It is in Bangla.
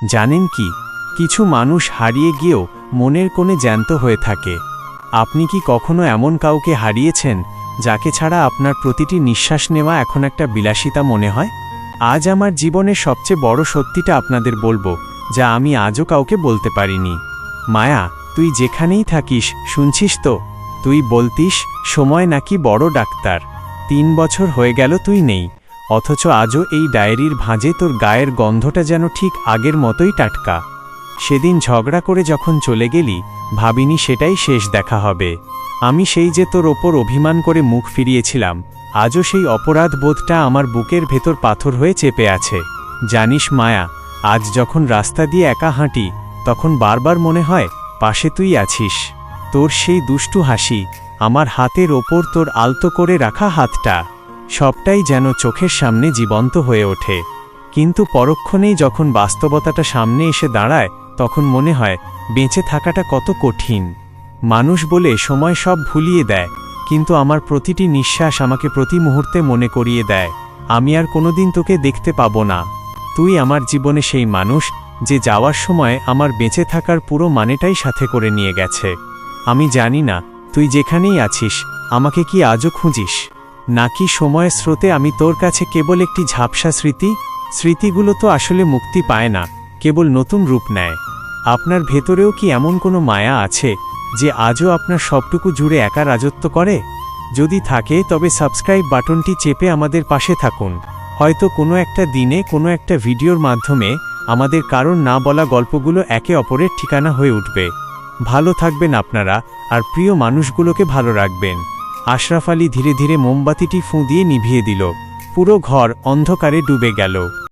জানেন কি, কিছু মানুষ হারিয়ে গিয়েও মনের কোণে জ্যান্ত হয়ে থাকে। আপনি কি কখনো এমন কাউকে হারিয়েছেন যাকে ছাড়া আপনার প্রতিটি নিঃশ্বাস নেওয়া এখন একটা বিলাসিতা মনে হয়? আজ আমার জীবনের সবচেয়ে বড় সত্যিটা আপনাদের বলবো, যা আমি আজও কাউকে বলতে পারিনি। মায়া, তুই যেখানেই থাকিস, শুনছিস তো? তুই বলতিস সময় নাকি বড় ডাক্তার। 3 বছর হয়ে গেল তুই নেই, অথচ আজও এই ডায়েরির ভাঁজে তোর গায়ের গন্ধটা যেন ঠিক আগের মতোই টাটকা। সেদিন ঝগড়া করে যখন চলে গেলি, ভাবিনি সেটাই শেষ দেখা হবে। আমি সেই যে তোর ওপর অভিমান করে মুখ ফিরিয়েছিলাম, আজও সেই অপরাধ বোধটা আমার বুকের ভেতর পাথর হয়ে চেপে আছে। জানিস মায়া, আজ যখন রাস্তা দিয়ে একা হাঁটি, তখন বারবার মনে হয় পাশে তুই আছিস। তোর সেই দুষ্টু হাসি, আমার হাতের ওপর তোর আলতো করে রাখা হাতটা, সবটাই যেন চোখের সামনে জীবন্ত হয়ে ওঠে। কিন্তু পরক্ষণেই যখন বাস্তবতাটা সামনে এসে দাঁড়ায়, তখন মনে হয় বেঁচে থাকাটা কত কঠিন। মানুষ বলে সময় সব ভুলিয়ে দেয়, কিন্তু আমার প্রতিটি নিঃশ্বাস আমাকে প্রতি মুহূর্তে মনে করিয়ে দেয় আমি আর কোনোদিন তোকে দেখতে পাবো না। তুই আমার জীবনে সেই মানুষ যে যাওয়ার সময় আমার বেঁচে থাকার পুরো মানেটাই সাথে করে নিয়ে গেছে। আমি জানি না তুই যেখানেই আছিস, আমাকে কি আজও খুঁজিস, নাকি সময়ের স্রোতে আমি তোর কাছে কেবল একটি ঝাপসা স্মৃতি? স্মৃতিগুলো তো আসলে মুক্তি পায় না, কেবল নতুন রূপ নেয়। আপনার ভেতরেও কি এমন কোনো মায়া আছে যে আজও আপনার সবটুকু জুড়ে একা রাজত্ব করে? যদি থাকে তবে সাবস্ক্রাইব বাটনটি চেপে আমাদের পাশে থাকুন। হয়তো কোনো একটা দিনে কোনো একটা ভিডিওর মাধ্যমে আমাদের কারণ না বলা গল্পগুলো একে অপরের ঠিকানা হয়ে উঠবে। ভালো থাকবেন আপনারা, আর প্রিয় মানুষগুলোকে ভালো রাখবেন। আশরাফ আলী ধীরে ধীরে মোমবাতিটি ফুঁ দিয়ে নিভিয়ে দিল। পুরো ঘর অন্ধকারে ডুবে গেল।